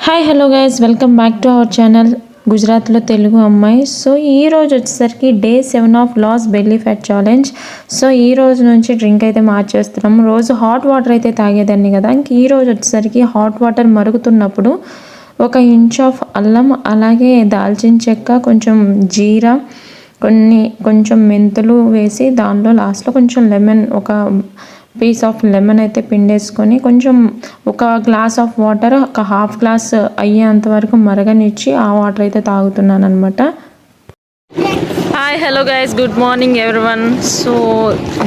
Hi hello guys, welcome back to our channel గుజరాత్లో తెలుగు అమ్మాయి. So ఈ రోజు వచ్చేసరికి day 7 of loss belly fat challenge. So ఈ రోజు నుంచి డ్రింక్ అయితే మార్చేస్తున్నాము. రోజు హాట్ వాటర్ అయితే తాగేదాన్ని కదా, ఇంక ఈ రోజు వచ్చేసరికి హాట్ వాటర్ మరుగుతున్నప్పుడు 1 ఇంచ్ ఆఫ్ అల్లం, అలాగే దాల్చిన చెక్క, కొంచెం జీరా, కొంచెం మెంతులు వేసి దానిలో లాస్ట్లో కొంచెం లెమన్, ఒక పీస్ ఆఫ్ లెమన్ అయితే పిండేసుకొని కొంచెం ఒక గ్లాస్ ఆఫ్ వాటర్, ఒక హాఫ్ గ్లాస్ అయ్యేంత వరకు మరగనిచ్చి ఆ వాటర్ అయితే తాగుతున్నాను అనమాట. Hi hello guys, good morning everyone. So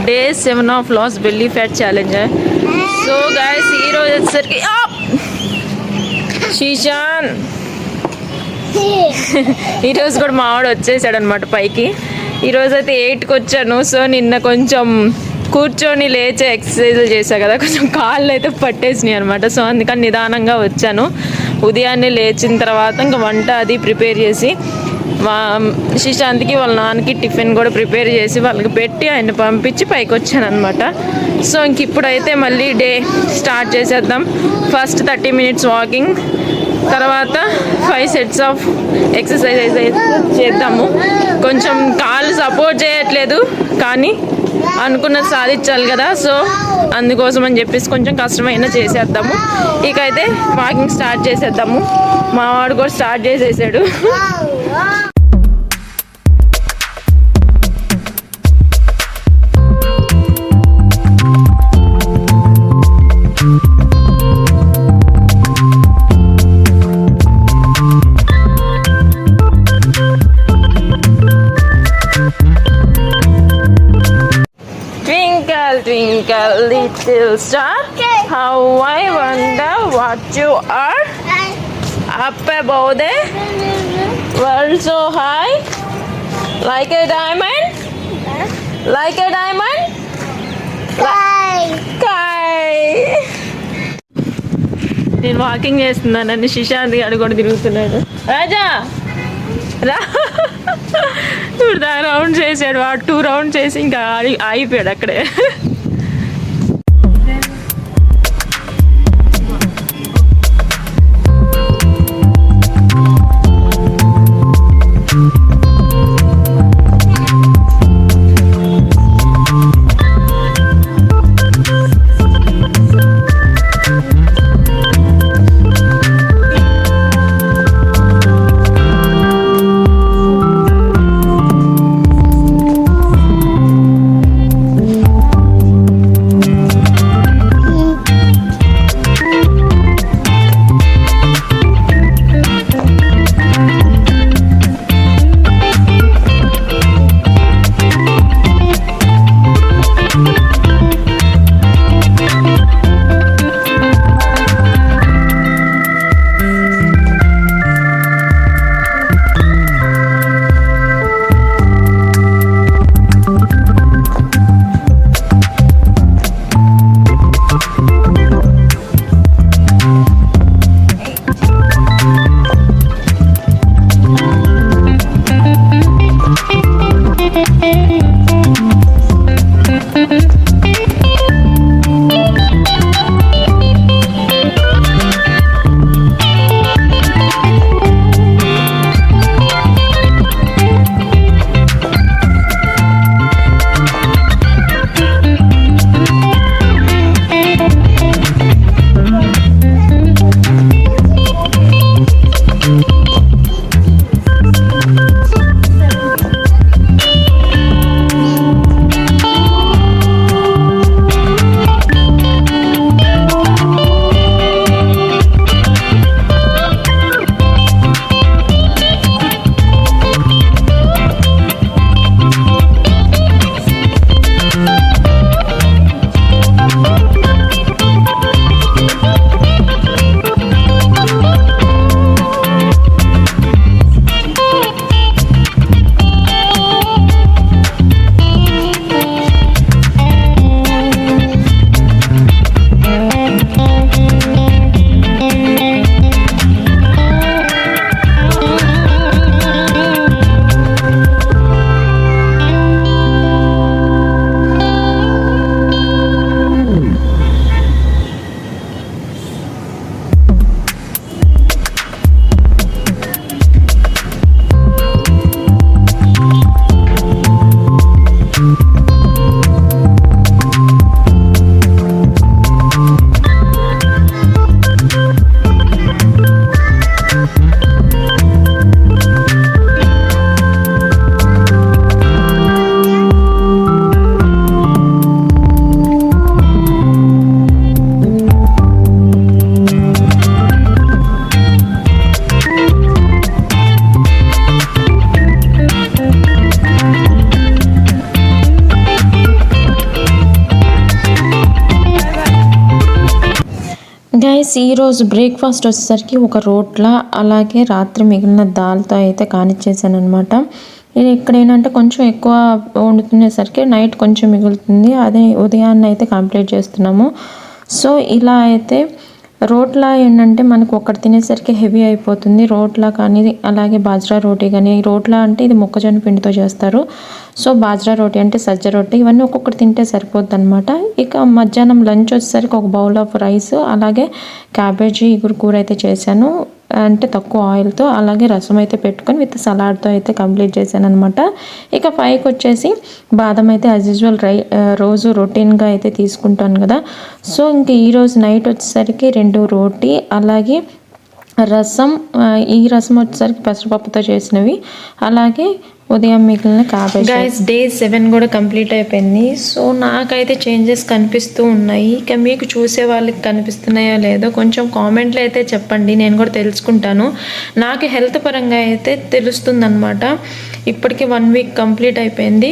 day 7 of loss belly fat challenge. So guys ఈరోజు వచ్చేసరికి షీషాన్ ఈరోజు కూడా మావాడు వచ్చేసాడు అనమాట పైకి. ఈరోజు అయితే 8కి వచ్చాను. సో నిన్న కొంచెం కూర్చొని లేచే ఎక్సర్సైజులు చేశా కదా, కొంచెం కాళ్ళు అయితే పట్టేసినాయి అనమాట. సో అందుకని నిదానంగా వచ్చాను. ఉదయాన్నే లేచిన తర్వాత ఇంకా వంట అది ప్రిపేర్ చేసి శ్రీశాంత్కి వాళ్ళ నాన్నకి టిఫిన్ కూడా ప్రిపేర్ చేసి వాళ్ళకి పెట్టి ఆయన పంపించి పైకి వచ్చాను అనమాట. సో ఇంక ఇప్పుడైతే మళ్ళీ డే స్టార్ట్ చేసేద్దాం. ఫస్ట్ 30 మినిట్స్ వాకింగ్, తర్వాత 5 సెట్స్ ఆఫ్ ఎక్సర్సైజ్ అయితే చేద్దాము. కొంచెం కాళ్ళు సపోర్ట్ చేయట్లేదు, కానీ అనుకున్నది సాధించాలి కదా. సో అందుకోసం అని చెప్పేసి కొంచెం కష్టమైనా చేసేద్దాము. ఇకైతే వాకింగ్ స్టార్ట్ చేసేద్దాము. మా వాడు కూడా స్టార్ట్ చేసేసాడు. Twinkle little star, how I wonder what you are. Up above the world so high, like a diamond, like a diamond, sky. నేను వాకింగ్ చేస్తున్నానని శిశాంత్ గారు కూడా తిరుగుతున్నాడు. రాజా రా, ఇప్పుడు రౌండ్ చేసాడు వాడు. 2 రౌండ్స్ చేసి ఇంకా ఆగిపోయాడు అక్కడే. ఈరోజు బ్రేక్ఫాస్ట్ వచ్చేసరికి ఒక రోట్ల అలాగే రాత్రి మిగిలిన దాల్తో అయితే కానిచ్చేసాను అనమాట. నేను ఇక్కడ ఏంటంటే కొంచెం ఎక్కువ వండుకునేసరికి నైట్ కొంచెం మిగులుతుంది, అదే ఉదయాన్నే అయితే కంప్లీట్ చేస్తున్నాము. సో ఇలా అయితే రోట్లా ఏంటంటే మనకు ఒకటి తినేసరికి హెవీ అయిపోతుంది. రోట్లా కానీ అలాగే బాజ్రా రోటీ కానీ, రోట్లా అంటే ఇది మొక్కజొన్న పిండితో చేస్తారు. సో బాజ్రా రోటీ అంటే సజ్జ రొట్టె, ఇవన్నీ ఒక్కొక్కటి తింటే సరిపోద్ది అనమాట. ఇక మధ్యాహ్నం లంచ్ వచ్చేసరికి ఒక బౌల్ ఆఫ్ రైస్ అలాగే క్యాబేజీ ఇగురు కూర అయితే చేశాను, అంటే తక్కువ ఆయిల్తో. అలాగే రసం అయితే పెట్టుకొని విత్ సలాడ్తో అయితే కంప్లీట్ చేశాను అనమాట. ఇక 5కి వచ్చేసి బాదం అయితే యాజ్ యూజువల్ రోజు రొటీన్గా అయితే తీసుకుంటాను కదా. సో ఇంక ఈరోజు నైట్ వచ్చేసరికి 2 రోటీ అలాగే రసం. ఈ రసం వచ్చేసరికి పెసరపప్పుతో చేసినవి, అలాగే ఉదయం మిగిలిన క్యాబేజ్. గైస్ డే 7 కూడా కంప్లీట్ అయిపోయింది. సో నాకైతే చేంజెస్ కనిపిస్తూ ఉన్నాయి. ఇక మీకు చూసే వాళ్ళకి కనిపిస్తున్నాయో లేదో కొంచెం కామెంట్లో అయితే చెప్పండి, నేను కూడా తెలుసుకుంటాను. నాకు హెల్త్ పరంగా అయితే తెలుస్తుందన్నమాట. ఇప్పటికి 1 వీక్ కంప్లీట్ అయిపోయింది.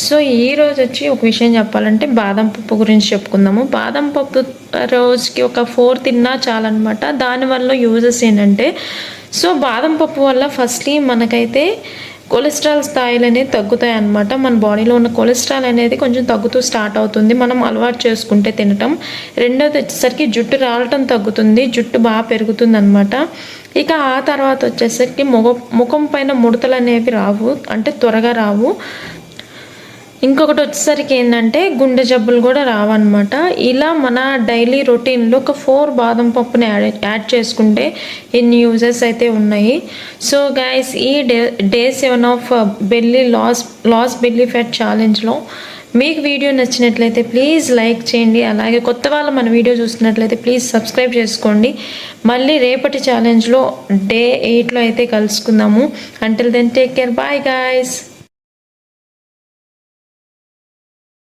సో ఈరోజు వచ్చి ఒక విషయం చెప్పాలంటే బాదం పప్పు గురించి చెప్పుకుందాము. బాదం పప్పు రోజుకి ఒక 4 తిన్నా చాలన్నమాట. దానివల్ల యూజెస్ ఏంటంటే, సో బాదం పప్పు వల్ల ఫస్ట్లీ మనకైతే కొలెస్ట్రాల్ స్థాయిలు అనేది తగ్గుతాయి అన్నమాట. మన బాడీలో ఉన్న కొలెస్ట్రాల్ అనేది కొంచెం తగ్గుతూ స్టార్ట్ అవుతుంది మనం అలవాటు చేసుకుంటే తినటం. రెండోది వచ్చేసరికి జుట్టు రాలటం తగ్గుతుంది, జుట్టు బాగా పెరుగుతుంది అనమాట. ఇక ఆ తర్వాత వచ్చేసరికి ముఖం పైన ముడతలు అనేవి రావు, అంటే త్వరగా రావు. ఇంకొకటి వచ్చేసరికి ఏంటంటే గుండె జబ్బులు కూడా రావన్నమాట. ఇలా మన డైలీ రొటీన్లో ఒక 4 బాదం పప్పుని యాడ్ చేసుకుంటే ఇన్ని యూజెస్ అయితే ఉన్నాయి. సో గైస్ ఈ day 7 of loss belly fat ఛాలెంజ్లో మీకు వీడియో నచ్చినట్లయితే ప్లీజ్ లైక్ చేయండి. అలాగే కొత్త వాళ్ళు మన వీడియో చూస్తున్నట్లయితే ప్లీజ్ సబ్స్క్రైబ్ చేసుకోండి. మళ్ళీ రేపటి ఛాలెంజ్లో డే 8లో అయితే కలుసుకుందాము. Until then take care, bye guys.